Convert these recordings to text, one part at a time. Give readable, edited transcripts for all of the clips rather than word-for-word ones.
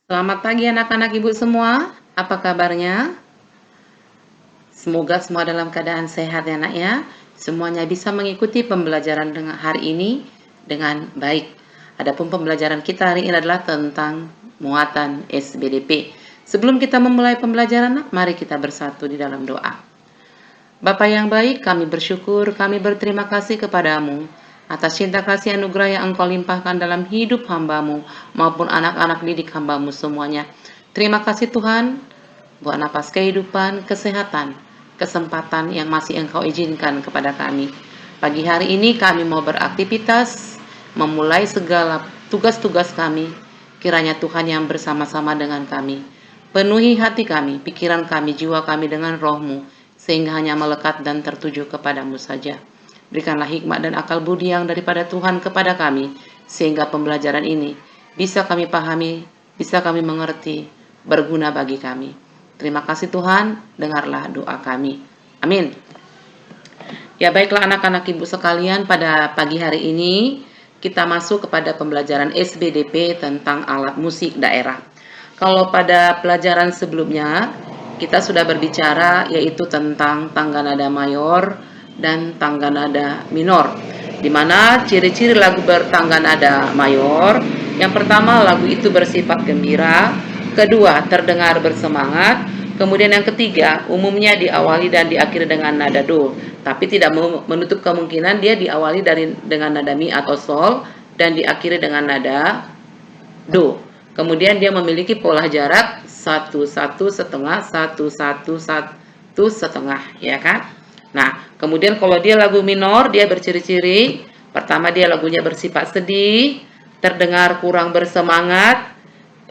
Selamat pagi anak-anak ibu semua, apa kabarnya? Semoga semua dalam keadaan sehat ya nak ya. Semuanya bisa mengikuti pembelajaran dengan hari ini dengan baik. Adapun pembelajaran kita hari ini adalah tentang muatan SBDP. Sebelum kita memulai pembelajaran, mari kita bersatu di dalam doa. Bapa yang baik, kami bersyukur, kami berterima kasih kepadamu atas cinta kasih anugerah yang engkau limpahkan dalam hidup hambamu maupun anak-anak didik hambamu semuanya. Terima kasih Tuhan buat napas kehidupan, kesehatan, kesempatan yang masih engkau izinkan kepada kami. Pagi hari ini kami mau beraktivitas, memulai segala tugas-tugas kami. Kiranya Tuhan yang bersama-sama dengan kami. Penuhi hati kami, pikiran kami, jiwa kami dengan roh-Mu, sehingga hanya melekat dan tertuju kepadamu saja. Berikanlah hikmat dan akal budi yang daripada Tuhan kepada kami, sehingga pembelajaran ini bisa kami pahami, bisa kami mengerti, berguna bagi kami. Terima kasih Tuhan, dengarlah doa kami. Amin. Ya baiklah anak-anak ibu sekalian, pada pagi hari ini kita masuk kepada pembelajaran SBDP tentang alat musik daerah. Kalau pada pelajaran sebelumnya kita sudah berbicara yaitu tentang tangga nada mayor dan tangga nada minor, di mana ciri-ciri lagu bertangga nada mayor, yang pertama lagu itu bersifat gembira, kedua terdengar bersemangat, kemudian yang ketiga umumnya diawali dan diakhiri dengan nada do, tapi tidak menutup kemungkinan dia diawali dengan nada mi atau sol dan diakhiri dengan nada do. Kemudian dia memiliki pola jarak 1 1 setengah 1 1 1 1 setengah, ya kan? Nah, kemudian kalau dia lagu minor, dia berciri-ciri pertama dia lagunya bersifat sedih, terdengar kurang bersemangat,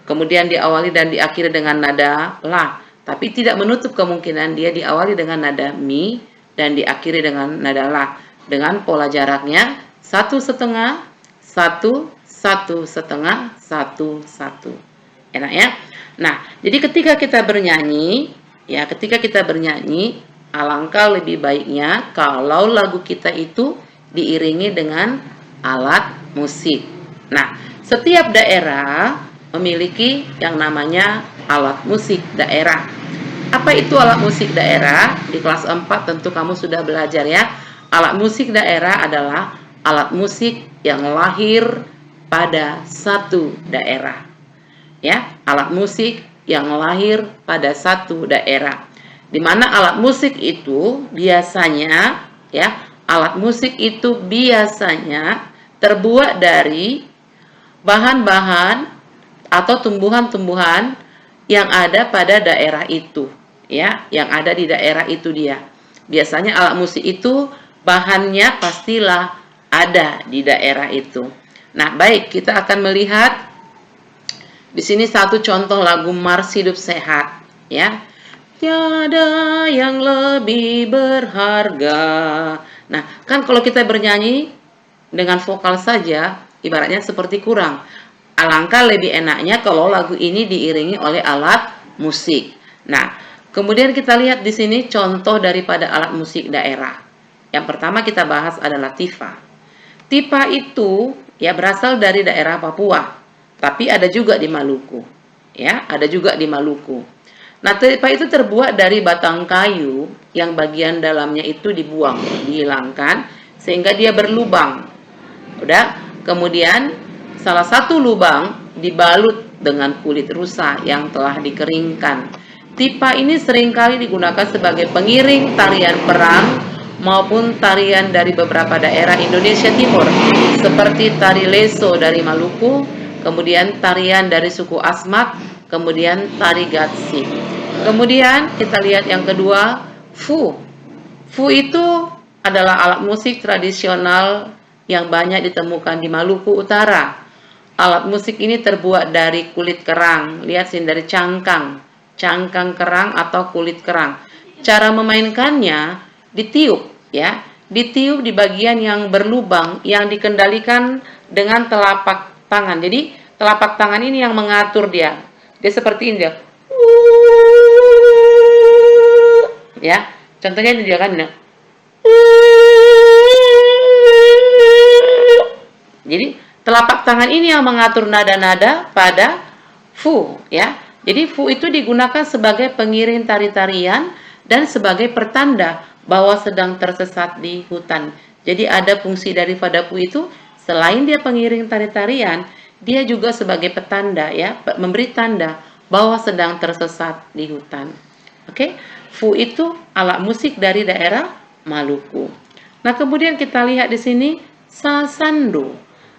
kemudian diawali dan diakhiri dengan nada la, tapi tidak menutup kemungkinan dia diawali dengan nada mi dan diakhiri dengan nada la, dengan pola jaraknya 1 setengah 1 1 setengah 1 1. Enak ya? Nah, jadi ketika kita bernyanyi, alangkah lebih baiknya kalau lagu kita itu diiringi dengan alat musik. Nah, setiap daerah memiliki yang namanya alat musik daerah. Apa itu alat musik daerah? Di kelas 4 tentu kamu sudah belajar ya. Alat musik daerah adalah alat musik yang lahir pada satu daerah. Ya, alat musik yang lahir pada satu daerah. Di mana alat musik itu biasanya terbuat dari bahan-bahan atau tumbuhan-tumbuhan yang ada pada daerah itu, ya, yang ada di daerah itu dia. Biasanya alat musik itu bahannya pastilah ada di daerah itu. Nah, baik, kita akan melihat di sini satu contoh lagu Mars Hidup Sehat, ya. Tiada yang lebih berharga. Nah, kan kalau kita bernyanyi dengan vokal saja, ibaratnya seperti kurang. Alangkah lebih enaknya kalau lagu ini diiringi oleh alat musik. Nah, kemudian kita lihat di sini contoh daripada alat musik daerah. Yang pertama kita bahas adalah tifa. Tifa itu ya berasal dari daerah Papua, tapi ada juga di Maluku. Ya, ada juga di Maluku. Nah, tifa itu terbuat dari batang kayu yang bagian dalamnya itu dibuang, dihilangkan sehingga dia berlubang. Udah, kemudian salah satu lubang dibalut dengan kulit rusa yang telah dikeringkan. Tipa ini seringkali digunakan sebagai pengiring tarian perang maupun tarian dari beberapa daerah Indonesia Timur, seperti tari leso dari Maluku, kemudian tarian dari suku Asmat, kemudian tari Gatsi. Kemudian kita lihat yang kedua, fu. Fu itu adalah alat musik tradisional yang banyak ditemukan di Maluku Utara. Alat musik ini terbuat dari kulit kerang. Lihat sini, dari cangkang kerang atau kulit kerang. Cara memainkannya ditiup, ya. Ditiup di bagian yang berlubang yang dikendalikan dengan telapak tangan. Jadi telapak tangan ini yang mengatur dia. Dia seperti ini dia. Ya, contohnya ini dia kan. Jadi telapak tangan ini yang mengatur nada-nada pada Fu, ya. Jadi fu itu digunakan sebagai pengiring tari-tarian dan sebagai pertanda bahwa sedang tersesat di hutan. Jadi ada fungsi daripada fu itu, selain dia pengiring tari-tarian, dia juga sebagai petanda, ya, memberi tanda bahwa sedang tersesat di hutan. Oke, fu itu alat musik dari daerah Maluku. Nah, kemudian kita lihat di sini sasando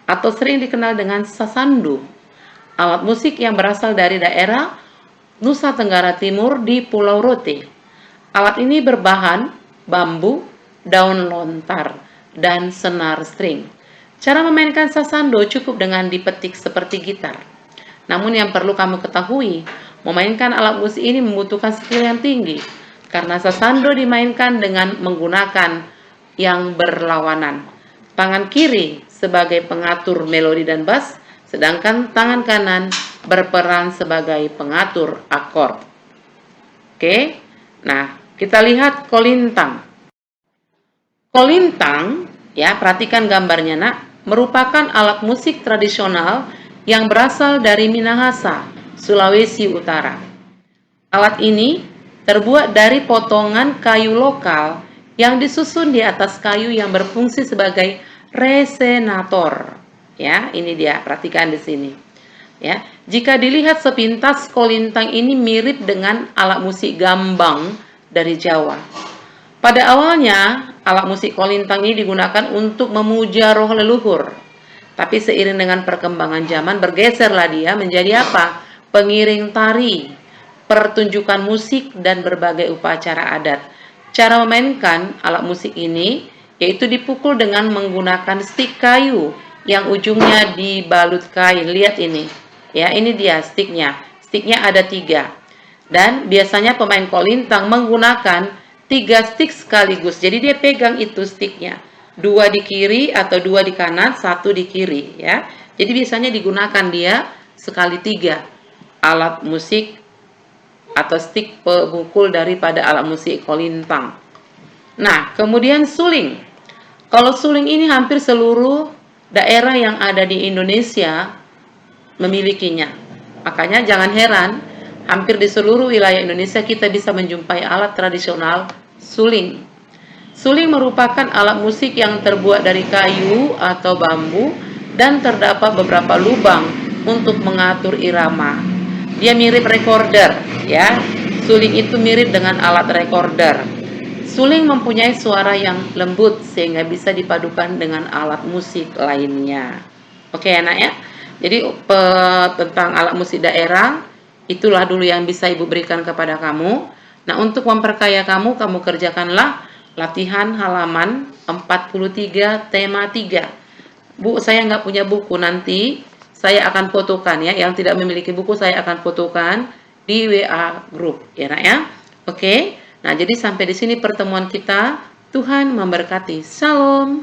atau sering dikenal dengan sasandu, alat musik yang berasal dari daerah Nusa Tenggara Timur di Pulau Rote. Alat ini berbahan bambu, daun lontar, dan senar string. Cara memainkan sasando cukup dengan dipetik seperti gitar. Namun yang perlu kamu ketahui, memainkan alat musik ini membutuhkan skill yang tinggi, karena sasando dimainkan dengan menggunakan yang berlawanan. Tangan kiri sebagai pengatur melodi dan bass, sedangkan tangan kanan berperan sebagai pengatur akord. Oke, nah kita lihat kolintang. Kolintang, ya, perhatikan gambarnya nak, merupakan alat musik tradisional yang berasal dari Minahasa, Sulawesi Utara. Alat ini terbuat dari potongan kayu lokal yang disusun di atas kayu yang berfungsi sebagai resonator. Ya, ini dia, perhatikan di sini. Ya, jika dilihat sepintas, kolintang ini mirip dengan alat musik gambang dari Jawa. Pada awalnya, alat musik kolintang ini digunakan untuk memuja roh leluhur. Tapi seiring dengan perkembangan zaman, bergeserlah dia menjadi apa? Pengiring tari, pertunjukan musik, dan berbagai upacara adat. Cara memainkan alat musik ini yaitu dipukul dengan menggunakan stik kayu yang ujungnya dibalut kain. Lihat ini, ya, ini dia stiknya. Stiknya ada 3. Dan biasanya pemain kolintang menggunakan 3 stik sekaligus. Jadi dia pegang itu stiknya, 2 di kiri atau 2 di kanan, 1 di kiri, ya. Jadi biasanya digunakan dia sekali 3 alat musik atau stik pemukul daripada alat musik kolintang. Nah, kemudian suling. Kalau suling ini hampir seluruh daerah yang ada di Indonesia memilikinya. Makanya jangan heran, hampir di seluruh wilayah Indonesia kita bisa menjumpai alat tradisional suling. Suling merupakan alat musik yang terbuat dari kayu atau bambu dan terdapat beberapa lubang untuk mengatur irama. Dia mirip recorder, ya. Suling itu mirip dengan alat recorder. Suling mempunyai suara yang lembut sehingga bisa dipadukan dengan alat musik lainnya. Oke, anak ya. Jadi tentang alat musik daerah itulah dulu yang bisa Ibu berikan kepada kamu. Nah, untuk memperkaya kamu kerjakanlah latihan halaman 43 tema 3. Bu, saya nggak punya buku, nanti saya akan fotokan ya. Yang tidak memiliki buku saya akan fotokan di WA grup ya nak ya. Oke. Nah, jadi sampai di sini pertemuan kita. Tuhan memberkati. Shalom.